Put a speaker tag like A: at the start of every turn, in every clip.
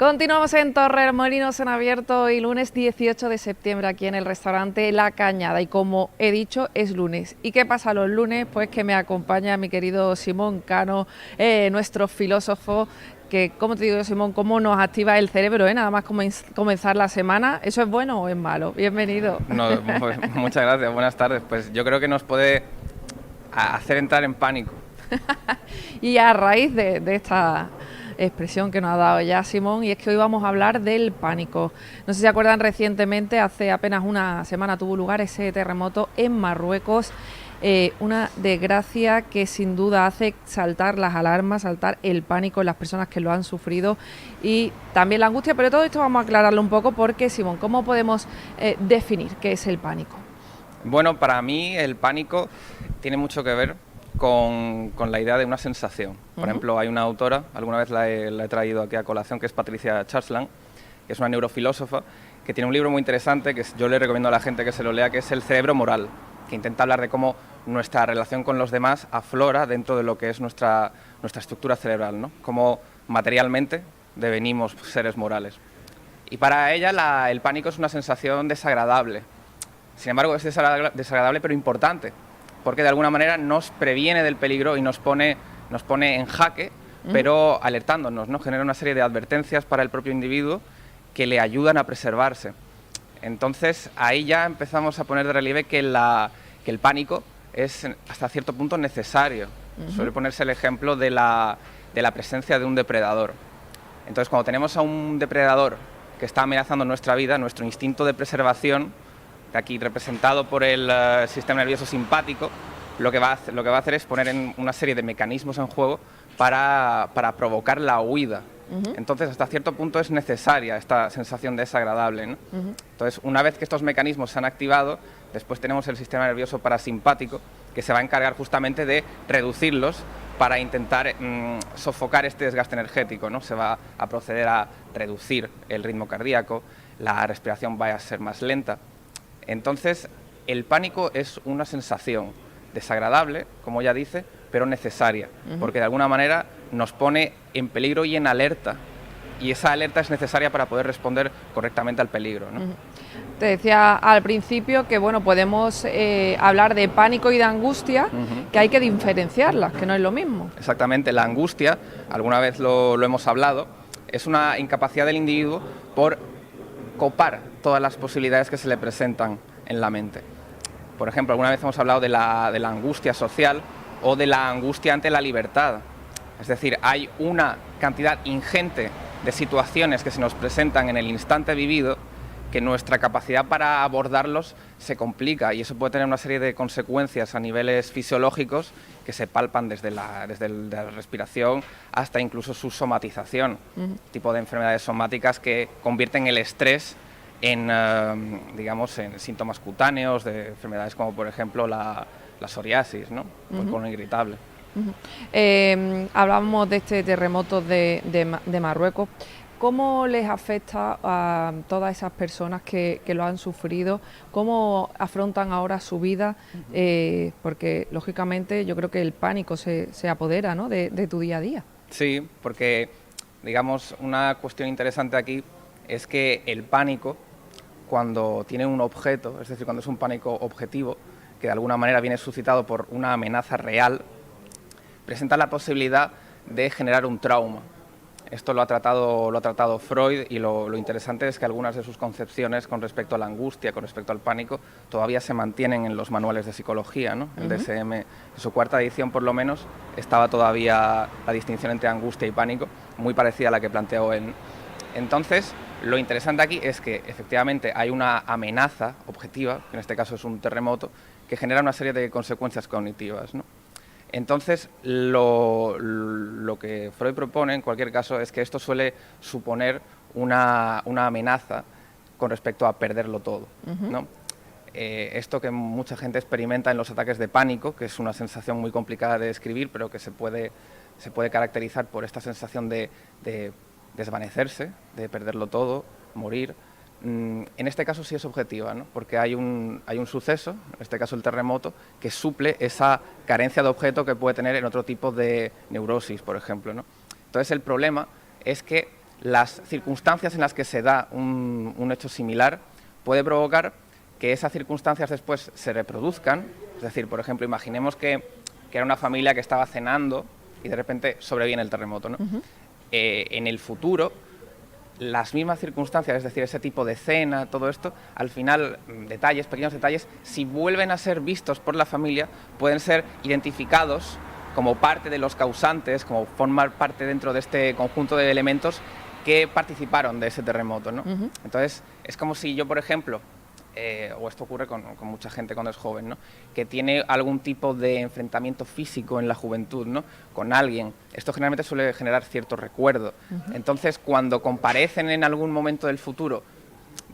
A: Continuamos en Torremolinos en abierto y lunes 18 de septiembre aquí en el restaurante La Cañada, y como he dicho es lunes. ¿Y qué pasa los lunes? Pues que me acompaña mi querido Simón Cano, nuestro filósofo, que, como te digo, Simón, cómo nos activa el cerebro, nada más comenzar la semana. ¿Eso es bueno o es malo? Bienvenido.
B: No, pues, muchas gracias, buenas tardes. Pues yo creo que nos puede hacer entrar en pánico.
A: Y a raíz de esta expresión que nos ha dado ya Simón, y es que hoy vamos a hablar del pánico. No sé si se acuerdan, recientemente, hace apenas una semana, tuvo lugar ese terremoto en Marruecos, una desgracia que sin duda hace saltar las alarmas, saltar el pánico en las personas que lo han sufrido y también la angustia, pero todo esto vamos a aclararlo un poco porque, Simón, ¿cómo podemos definir qué es el pánico?
B: Bueno, para mí el pánico tiene mucho que ver con la idea de una sensación. Por ejemplo, hay una autora, alguna vez la he traído aquí a colación, que es Patricia Charsland, que es una neurofilósofa, que tiene un libro muy interesante que yo le recomiendo a la gente que se lo lea, que es El cerebro moral, que intenta hablar de cómo nuestra relación con los demás aflora dentro de lo que es nuestra estructura cerebral, ¿no? Cómo materialmente devenimos seres morales. Y para ella el pánico es una sensación desagradable. Sin embargo, es desagradable pero importante, porque de alguna manera nos previene del peligro y nos pone en jaque, pero alertándonos, ¿no? Genera una serie de advertencias para el propio individuo que le ayudan a preservarse. Entonces, ahí ya empezamos a poner de relieve que el pánico es hasta cierto punto necesario. Suele ponerse el ejemplo de la presencia de un depredador. Entonces, cuando tenemos a un depredador que está amenazando nuestra vida, nuestro instinto de preservación, aquí representado por el sistema nervioso simpático, lo que va a hacer es poner en una serie de mecanismos en juego para provocar la huida. Entonces, hasta cierto punto es necesaria esta sensación desagradable, ¿no? Entonces, una vez que estos mecanismos se han activado, después tenemos el sistema nervioso parasimpático, que se va a encargar justamente de reducirlos para intentar sofocar este desgaste energético, ¿no? Se va a proceder a reducir el ritmo cardíaco, la respiración va a ser más lenta. Entonces, el pánico es una sensación desagradable, como ya dice, pero necesaria, porque de alguna manera nos pone en peligro y en alerta, y esa alerta es necesaria para poder responder correctamente al peligro, ¿no?
A: Te decía al principio que, bueno, podemos hablar de pánico y de angustia, que hay que diferenciarlas, que no es lo mismo.
B: Exactamente, la angustia, alguna vez lo hemos hablado, es una incapacidad del individuo por copar todas las posibilidades que se le presentan en la mente. Por ejemplo, alguna vez hemos hablado de la angustia social o de la angustia ante la libertad. Es decir, hay una cantidad ingente de situaciones que se nos presentan en el instante vivido que nuestra capacidad para abordarlos se complica, y eso puede tener una serie de consecuencias a niveles fisiológicos que se palpan desde la respiración hasta incluso su somatización, tipo de enfermedades somáticas que convierten el estrés en síntomas cutáneos de enfermedades como, por ejemplo, la psoriasis, ¿no? El colon irritable.
A: Hablábamos de este terremoto de Marruecos. ¿Cómo les afecta a todas esas personas que lo han sufrido? ¿Cómo afrontan ahora su vida? Porque, lógicamente, yo creo que el pánico se apodera, ¿no?, de tu día a día.
B: Sí, porque, digamos, una cuestión interesante aquí es que el pánico, cuando tiene un objeto, es decir, cuando es un pánico objetivo, que de alguna manera viene suscitado por una amenaza real, presenta la posibilidad de generar un trauma. Esto lo ha tratado Freud, y lo interesante es que algunas de sus concepciones con respecto a la angustia, con respecto al pánico, todavía se mantienen en los manuales de psicología, ¿no? El DSM, en su cuarta edición por lo menos, estaba todavía la distinción entre angustia y pánico, muy parecida a la que planteó él. Entonces, lo interesante aquí es que efectivamente hay una amenaza objetiva, que en este caso es un terremoto, que genera una serie de consecuencias cognitivas, ¿no? Entonces, lo que Freud propone, en cualquier caso, es que esto suele suponer una amenaza con respecto a perderlo todo, ¿no? Esto que mucha gente experimenta en los ataques de pánico, que es una sensación muy complicada de describir, pero que se puede caracterizar por esta sensación de desvanecerse, de perderlo todo, morir. En este caso sí es objetiva, ¿no? Porque hay un suceso, en este caso el terremoto, que suple esa carencia de objeto que puede tener en otro tipo de neurosis, por ejemplo, ¿no? Entonces el problema es que las circunstancias en las que se da un hecho similar puede provocar que esas circunstancias después se reproduzcan. Es decir, por ejemplo, imaginemos que era una familia que estaba cenando y de repente sobreviene el terremoto, ¿no? En el futuro, las mismas circunstancias, es decir, ese tipo de cena, todo esto, al final, detalles, pequeños detalles, si vuelven a ser vistos por la familia, pueden ser identificados como parte de los causantes, como formar parte dentro de este conjunto de elementos que participaron de ese terremoto, ¿no? Entonces, es como si yo, por ejemplo, o esto ocurre con mucha gente cuando es joven, ¿no?, que tiene algún tipo de enfrentamiento físico en la juventud, ¿no?, con alguien. Esto generalmente suele generar cierto recuerdo. Entonces, cuando comparecen en algún momento del futuro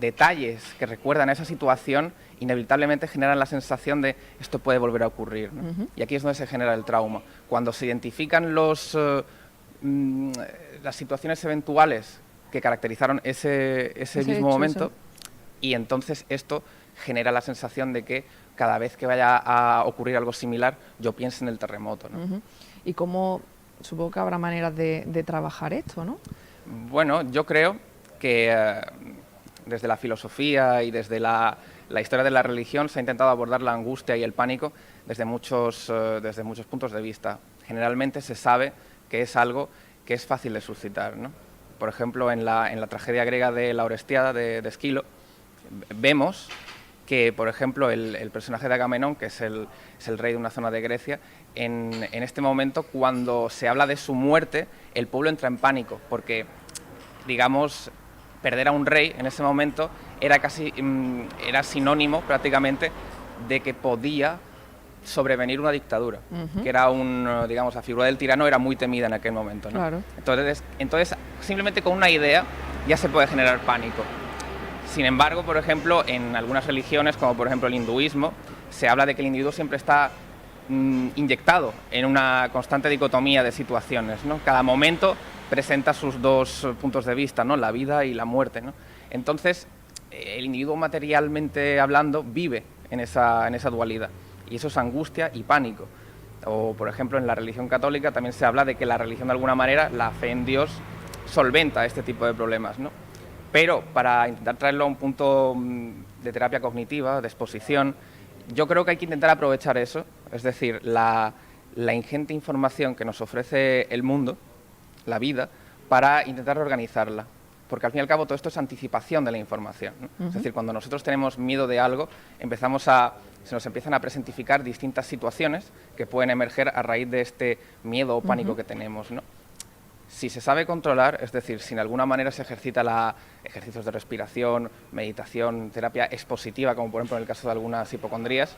B: detalles que recuerdan a esa situación, inevitablemente generan la sensación de esto puede volver a ocurrir, ¿no? Y aquí es donde se genera el trauma. Cuando se identifican las situaciones eventuales que caracterizaron ese mismo momento, y entonces esto genera la sensación de que cada vez que vaya a ocurrir algo similar, yo pienso en el terremoto, ¿no?
A: Y cómo, supongo que habrá maneras de trabajar esto, ¿no?
B: Bueno, yo creo que desde la filosofía y desde la historia de la religión se ha intentado abordar la angustia y el pánico desde muchos puntos de vista. Generalmente se sabe que es algo que es fácil de suscitar, ¿no? Por ejemplo, en la tragedia griega de la Orestiada de Esquilo, vemos que, por ejemplo, el personaje de Agamenón, que es el rey de una zona de Grecia, en este momento, cuando se habla de su muerte, el pueblo entra en pánico, porque, digamos, perder a un rey en ese momento era sinónimo prácticamente de que podía sobrevenir una dictadura, que era digamos, la figura del tirano era muy temida en aquel momento, ¿no?
A: Claro.
B: Entonces, simplemente con una idea ya se puede generar pánico. Sin embargo, por ejemplo, en algunas religiones, como por ejemplo el hinduismo, se habla de que el individuo siempre está inyectado en una constante dicotomía de situaciones, ¿no? Cada momento presenta sus dos puntos de vista, ¿no?, la vida y la muerte, ¿no? Entonces, el individuo materialmente hablando vive en esa dualidad, y eso es angustia y pánico. O, por ejemplo, en la religión católica también se habla de que la religión, de alguna manera, la fe en Dios, solventa este tipo de problemas, ¿no? Pero para intentar traerlo a un punto de terapia cognitiva, de exposición, yo creo que hay que intentar aprovechar eso, es decir, la ingente información que nos ofrece el mundo, la vida, para intentar organizarla. Porque al fin y al cabo todo esto es anticipación de la información, ¿no? Es decir, cuando nosotros tenemos miedo de algo, se nos empiezan a presentificar distintas situaciones que pueden emerger a raíz de este miedo o pánico que tenemos, ¿no? Si se sabe controlar, es decir, si de alguna manera se ejercita ejercicios de respiración, meditación, terapia expositiva, como por ejemplo en el caso de algunas hipocondrías,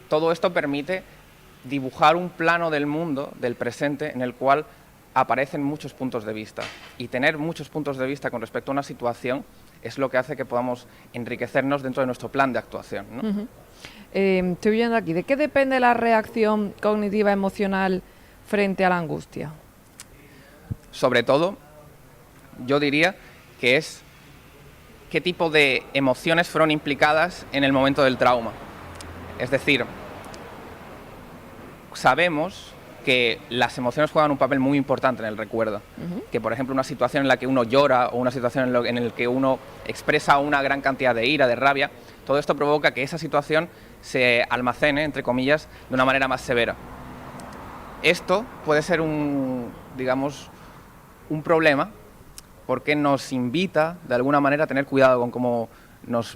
B: todo esto permite dibujar un plano del mundo, del presente, en el cual aparecen muchos puntos de vista. Y tener muchos puntos de vista con respecto a una situación es lo que hace que podamos enriquecernos dentro de nuestro plan de actuación, ¿no?
A: Estoy viendo aquí, ¿de qué depende la reacción cognitiva emocional frente a la angustia?
B: Sobre todo, yo diría que es qué tipo de emociones fueron implicadas en el momento del trauma. Es decir, sabemos que las emociones juegan un papel muy importante en el recuerdo. Que, por ejemplo, una situación en la que uno llora o una situación en la que uno expresa una gran cantidad de ira, de rabia, todo esto provoca que esa situación se almacene, entre comillas, de una manera más severa. Esto puede ser un problema porque nos invita, de alguna manera, a tener cuidado con cómo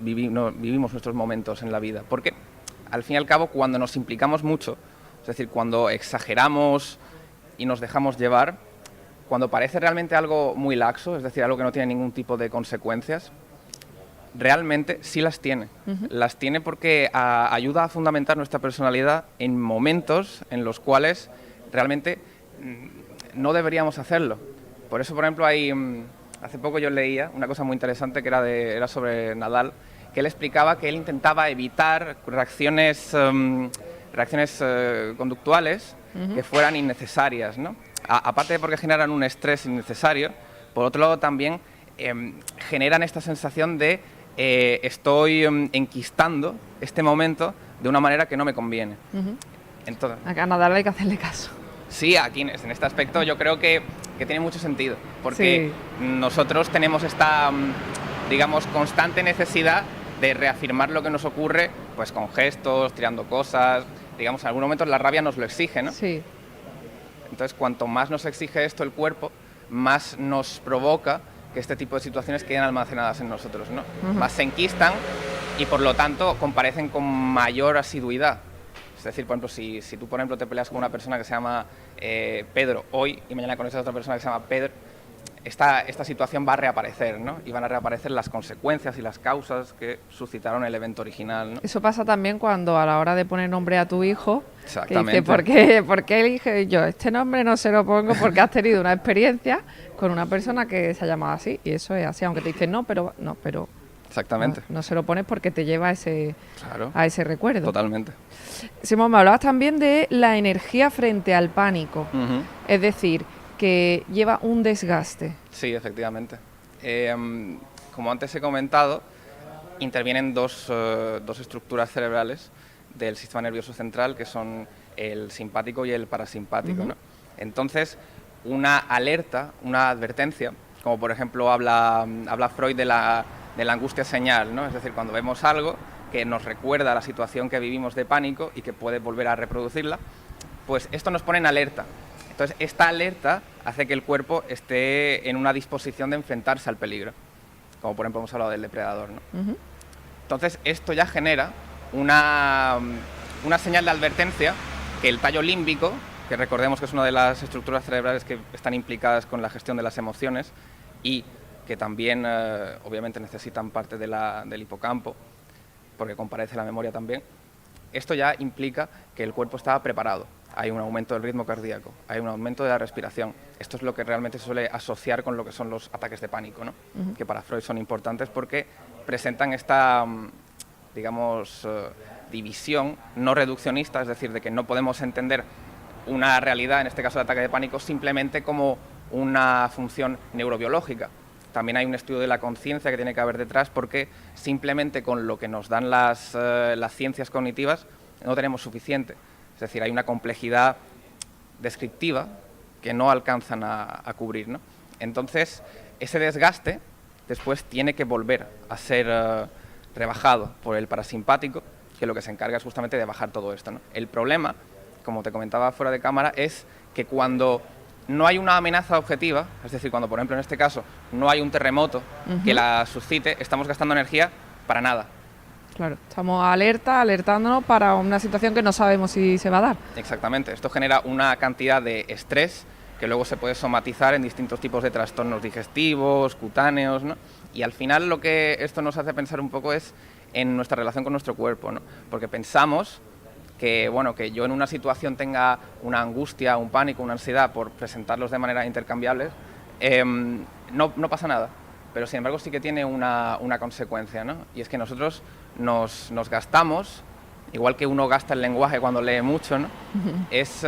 B: vivimos nuestros momentos en la vida. Porque, al fin y al cabo, cuando nos implicamos mucho, es decir, cuando exageramos y nos dejamos llevar, cuando parece realmente algo muy laxo, es decir, algo que no tiene ningún tipo de consecuencias, realmente sí las tiene. Las tiene porque ayuda a fundamentar nuestra personalidad en momentos en los cuales realmente no deberíamos hacerlo. Por eso, por ejemplo, hace poco yo leía una cosa muy interesante que era sobre Nadal, que él explicaba que él intentaba evitar reacciones conductuales que fueran innecesarias, ¿no? Aparte de porque generan un estrés innecesario, por otro lado también generan esta sensación de estoy enquistando este momento de una manera que no me conviene. Entonces,
A: a Nadal hay que hacerle caso.
B: Sí, aquí en este aspecto yo creo que que tiene mucho sentido, porque nosotros tenemos esta, digamos, constante necesidad de reafirmar lo que nos ocurre, pues con gestos, tirando cosas, digamos, en algún momento la rabia nos lo exige, ¿no?
A: Sí.
B: Entonces, cuanto más nos exige esto el cuerpo, más nos provoca que este tipo de situaciones queden almacenadas en nosotros, ¿no? Más se enquistan y, por lo tanto, comparecen con mayor asiduidad. Es decir, por ejemplo, si tú, por ejemplo, te peleas con una persona que se llama Pedro hoy y mañana conoces a otra persona que se llama Pedro, esta situación va a reaparecer, ¿no? Y van a reaparecer las consecuencias y las causas que suscitaron el evento original, ¿no?
A: Eso pasa también cuando a la hora de poner nombre a tu hijo,
B: exactamente,
A: que dice, ¿por qué elige yo? Este nombre no se lo pongo porque has tenido una experiencia con una persona que se ha llamado así, y eso es así, aunque te dicen pero
B: exactamente.
A: No se lo pones porque te lleva a ese recuerdo.
B: Totalmente.
A: Simón, me hablabas también de la energía frente al pánico, es decir, que lleva un desgaste.
B: Sí, efectivamente. Como antes he comentado, intervienen dos estructuras cerebrales del sistema nervioso central, que son el simpático y el parasimpático, ¿no? Entonces, una alerta, una advertencia, como por ejemplo habla Freud de la angustia señal, ¿no? Es decir, cuando vemos algo que nos recuerda a la situación que vivimos de pánico y que puede volver a reproducirla, pues esto nos pone en alerta. Entonces, esta alerta hace que el cuerpo esté en una disposición de enfrentarse al peligro, como por ejemplo hemos hablado del depredador, ¿no? Entonces, esto ya genera una señal de advertencia que el tallo límbico, que recordemos que es una de las estructuras cerebrales que están implicadas con la gestión de las emociones y que también obviamente necesitan parte del hipocampo, porque comparece la memoria también, esto ya implica que el cuerpo estaba preparado. Hay un aumento del ritmo cardíaco, hay un aumento de la respiración. Esto es lo que realmente se suele asociar con lo que son los ataques de pánico, ¿no? Que para Freud son importantes porque presentan esta, digamos, división no reduccionista, es decir, de que no podemos entender una realidad, en este caso de ataque de pánico, simplemente como una función neurobiológica. También hay un estudio de la conciencia que tiene que haber detrás, porque simplemente con lo que nos dan las ciencias cognitivas no tenemos suficiente. Es decir, hay una complejidad descriptiva que no alcanzan a cubrir, ¿no? Entonces, ese desgaste después tiene que volver a ser rebajado por el parasimpático, que lo que se encarga es justamente de bajar todo esto, ¿no? El problema, como te comentaba fuera de cámara, es que cuando no hay una amenaza objetiva, es decir, cuando, por ejemplo, en este caso, no hay un terremoto que la suscite, estamos gastando energía para nada.
A: Claro, estamos alertándonos para una situación que no sabemos si se va a dar.
B: Exactamente, esto genera una cantidad de estrés que luego se puede somatizar en distintos tipos de trastornos digestivos, cutáneos, ¿no? Y al final lo que esto nos hace pensar un poco es en nuestra relación con nuestro cuerpo, ¿no? Porque pensamos que, bueno, que yo en una situación tenga una angustia, un pánico, una ansiedad por presentarlos de manera intercambiable, no pasa nada. Pero sin embargo sí que tiene una consecuencia, ¿no? Y es que nosotros nos gastamos, igual que uno gasta el lenguaje cuando lee mucho, ¿no? Es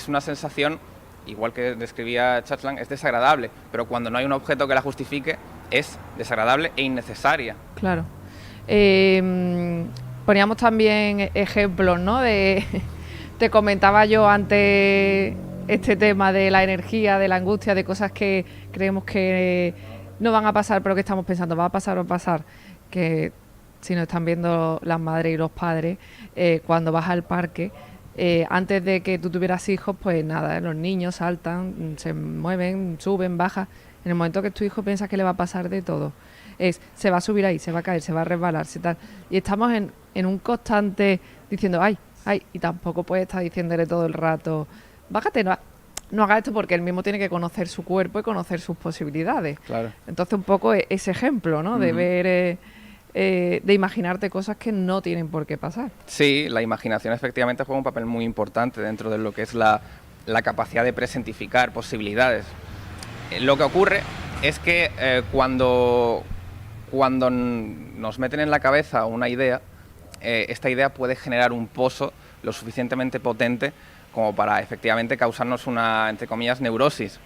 B: una sensación, igual que describía Churchland, es desagradable, pero cuando no hay un objeto que la justifique, es desagradable e innecesaria.
A: Claro. Poníamos también ejemplos, ¿no? Te comentaba yo antes este tema de la energía, de la angustia, de cosas que creemos que no van a pasar, pero que estamos pensando, va a pasar, que si nos están viendo las madres y los padres, cuando vas al parque, antes de que tú tuvieras hijos, pues nada, los niños saltan, se mueven, suben, bajan. En el momento que tu hijo piensa que le va a pasar de todo, se va a subir ahí, se va a caer, se va a resbalar, tal. Y estamos en un constante diciendo, ay, y tampoco puedes estar diciéndole todo el rato, bájate, no haga esto, porque él mismo tiene que conocer su cuerpo y conocer sus posibilidades.
B: Claro.
A: Entonces un poco ese ejemplo, ¿no? De ver, de imaginarte cosas que no tienen por qué pasar.
B: Sí, la imaginación efectivamente juega un papel muy importante dentro de lo que es la capacidad de presentificar posibilidades. Lo que ocurre es que cuando nos meten en la cabeza una idea, esta idea puede generar un pozo lo suficientemente potente como para efectivamente causarnos una, entre comillas, neurosis.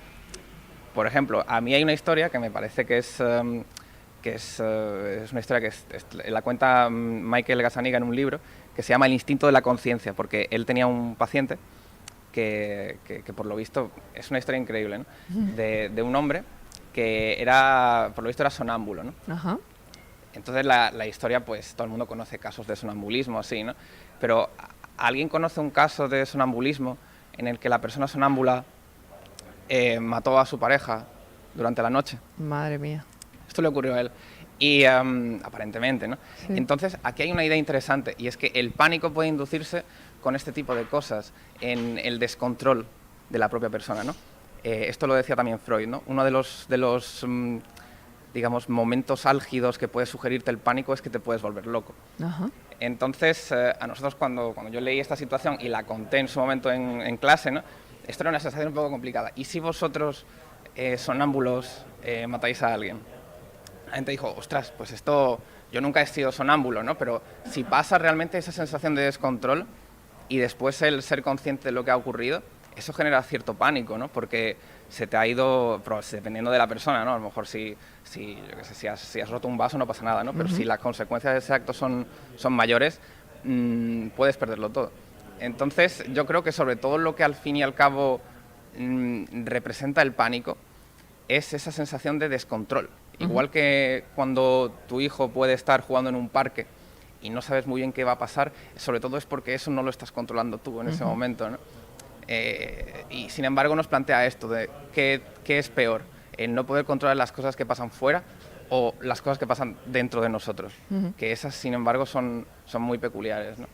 B: Por ejemplo, a mí hay una historia que me parece que es una historia que la cuenta Michael Gazzaniga en un libro que se llama El instinto de la conciencia, porque él tenía un paciente que por lo visto es una historia increíble, ¿no? De un hombre que era, por lo visto, era sonámbulo, ¿no?
A: Ajá.
B: Entonces la historia, pues todo el mundo conoce casos de sonambulismo, así, ¿no? Pero ¿alguien conoce un caso de sonambulismo en el que la persona sonámbula mató a su pareja durante la noche?
A: Madre mía.
B: Esto le ocurrió a él. Y aparentemente, ¿no?
A: Sí.
B: Entonces, aquí hay una idea interesante, y es que el pánico puede inducirse con este tipo de cosas, en el descontrol de la propia persona, ¿no? Esto lo decía también Freud, ¿no? Uno de los digamos, momentos álgidos que puede sugerirte el pánico es que te puedes volver loco.
A: Ajá.
B: Entonces, a nosotros cuando yo leí esta situación y la conté en su momento en clase, ¿no? Esto era una sensación un poco complicada. ¿Y si vosotros, sonámbulos, matáis a alguien? La gente dijo, ostras, pues esto, yo nunca he sido sonámbulo, ¿no? Pero si pasa realmente esa sensación de descontrol y después el ser consciente de lo que ha ocurrido, eso genera cierto pánico, ¿no? Porque se te ha ido, dependiendo de la persona, ¿no? A lo mejor yo qué sé, si has roto un vaso no pasa nada, ¿no? Pero si las consecuencias de ese acto son mayores, puedes perderlo todo. Entonces, yo creo que sobre todo lo que al fin y al cabo representa el pánico es esa sensación de descontrol. Igual que cuando tu hijo puede estar jugando en un parque y no sabes muy bien qué va a pasar, sobre todo es porque eso no lo estás controlando tú en ese momento, ¿no? Y sin embargo nos plantea esto de qué es peor, el no poder controlar las cosas que pasan fuera o las cosas que pasan dentro de nosotros, que esas sin embargo son muy peculiares, ¿no?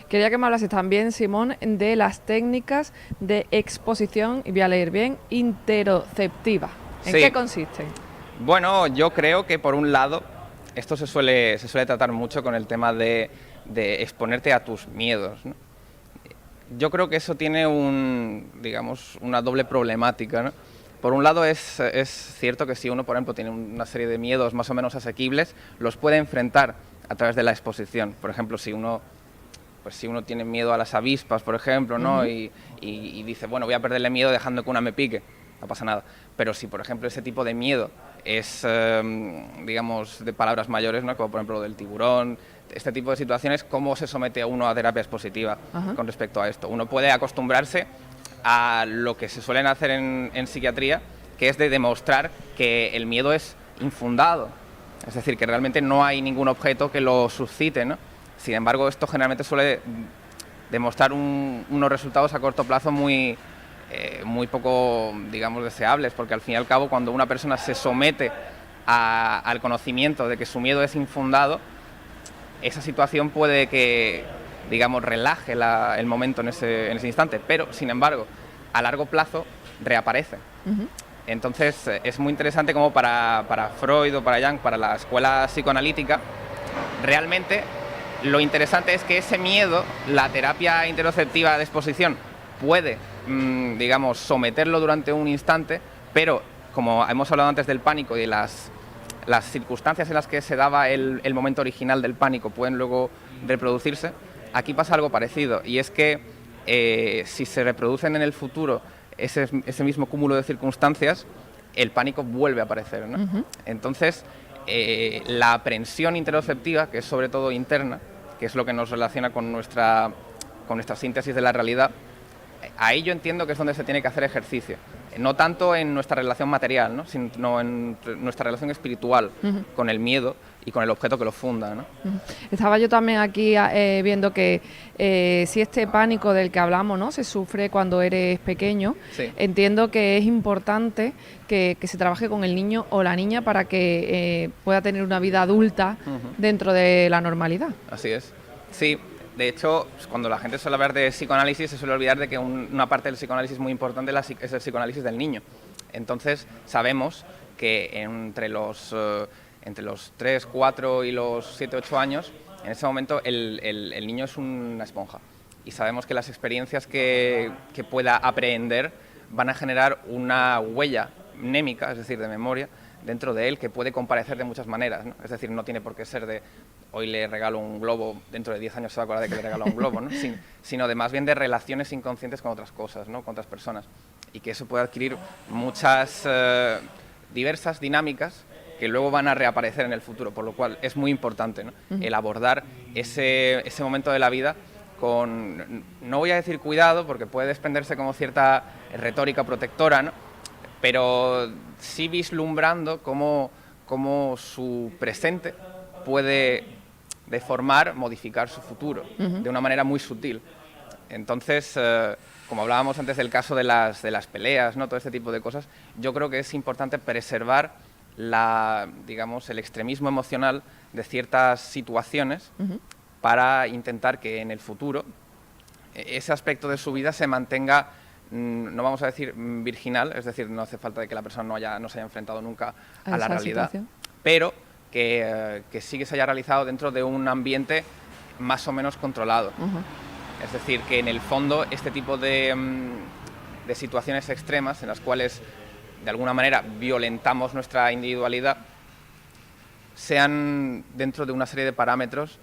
A: Quería que me hablases también, Simón, de las técnicas de exposición, y voy a leer bien, interoceptiva. ¿En qué consisten?
B: Bueno, yo creo que por un lado esto se suele tratar mucho con el tema de exponerte a tus miedos, ¿no? Yo creo que eso tiene una doble problemática, ¿no? Por un lado es cierto que si uno, por ejemplo, tiene una serie de miedos más o menos asequibles, los puede enfrentar a través de la exposición. Por ejemplo, si uno tiene miedo a las avispas, por ejemplo, ¿no? Y dice, bueno, voy a perderle miedo dejando que una me pique, no pasa nada. Pero si, por ejemplo, ese tipo de miedo es, digamos, de palabras mayores, ¿no? Como por ejemplo del tiburón, este tipo de situaciones, ¿cómo se somete a uno a terapia expositiva con respecto a esto? Uno puede acostumbrarse a lo que se suelen hacer en psiquiatría, que es de demostrar que el miedo es infundado, es decir, que realmente no hay ningún objeto que lo suscite, ¿no? Sin embargo, esto generalmente suele demostrar unos resultados a corto plazo muy poco, digamos, deseables, porque al fin y al cabo, cuando una persona se somete al conocimiento de que su miedo es infundado, esa situación puede que, digamos, relaje el momento en ese instante, pero, sin embargo, a largo plazo reaparece. Entonces, es muy interesante como para Freud o para Jung, para la escuela psicoanalítica, realmente lo interesante es que ese miedo, la terapia interoceptiva de exposición puede, digamos, someterlo durante un instante, pero como hemos hablado antes del pánico y de las circunstancias en las que se daba el momento original del pánico pueden luego reproducirse, aquí pasa algo parecido, y es que si se reproducen en el futuro ese mismo cúmulo de circunstancias, el pánico vuelve a aparecer, ¿no? Entonces, la aprensión interoceptiva, que es sobre todo interna, que es lo que nos relaciona con nuestra síntesis de la realidad, ahí yo entiendo que es donde se tiene que hacer ejercicio. No tanto en nuestra relación material, ¿no? Sino en nuestra relación espiritual con el miedo y con el objeto que lo funda, ¿no?
A: Estaba yo también aquí viendo que si este pánico del que hablamos, ¿no?, se sufre cuando eres pequeño, sí, entiendo que es importante que se trabaje con el niño o la niña para que pueda tener una vida adulta dentro de la normalidad.
B: Así es, sí. De hecho, cuando la gente suele hablar de psicoanálisis, se suele olvidar de que una parte del psicoanálisis muy importante es el psicoanálisis del niño. Entonces, sabemos que entre los 3, 4 y los 7, 8 años, en ese momento el niño es una esponja. Y sabemos que las experiencias que pueda aprehender van a generar una huella mnémica, es decir, de memoria, dentro de él, que puede comparecer de muchas maneras, ¿no? Es decir, no tiene por qué ser de hoy le regalo un globo, dentro de 10 años se va a acordar de que le regalo un globo, ¿no? Sino de más bien de relaciones inconscientes con otras cosas, ¿no? Con otras personas. Y que eso puede adquirir muchas diversas dinámicas que luego van a reaparecer en el futuro, por lo cual es muy importante, ¿no? El abordar ese momento de la vida no voy a decir cuidado, porque puede desprenderse como cierta retórica protectora, ¿no? Pero sí vislumbrando cómo su presente puede deformar, modificar su futuro, de una manera muy sutil. Entonces, como hablábamos antes del caso de las peleas, ¿no? Todo este tipo de cosas, yo creo que es importante preservar el extremismo emocional de ciertas situaciones para intentar que en el futuro ese aspecto de su vida se mantenga, no vamos a decir virginal, es decir, no hace falta de que la persona no se haya enfrentado nunca a la realidad, situación, pero que sí que se haya realizado dentro de un ambiente más o menos controlado. Es decir, que en el fondo este tipo de situaciones extremas en las cuales de alguna manera violentamos nuestra individualidad sean dentro de una serie de parámetros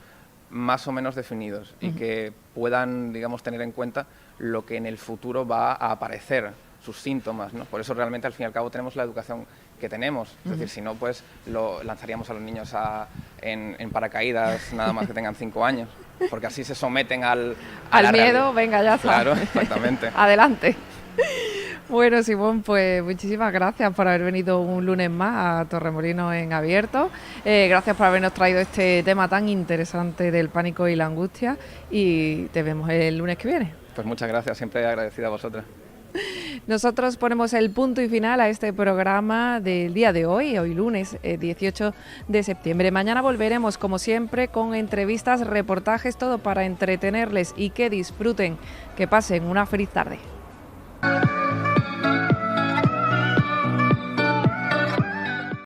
B: más o menos definidos y que puedan, digamos, tener en cuenta lo que en el futuro va a aparecer, sus síntomas, ¿no? Por eso realmente al fin y al cabo tenemos la educación que tenemos, es decir, si no, pues lo lanzaríamos a los niños en paracaídas nada más que tengan 5 años, porque así se someten al
A: miedo, realidad. Venga, ya está.
B: Claro, exactamente.
A: Adelante. Bueno, Simón, pues muchísimas gracias por haber venido un lunes más a Torremolinos en Abierto. Gracias por habernos traído este tema tan interesante del pánico y la angustia, y te vemos el lunes que viene.
B: Pues muchas gracias, siempre agradecido a vosotras.
A: Nosotros ponemos el punto y final a este programa del día de hoy lunes 18 de septiembre. Mañana volveremos, como siempre, con entrevistas, reportajes, todo para entretenerles y que disfruten, que pasen una feliz tarde.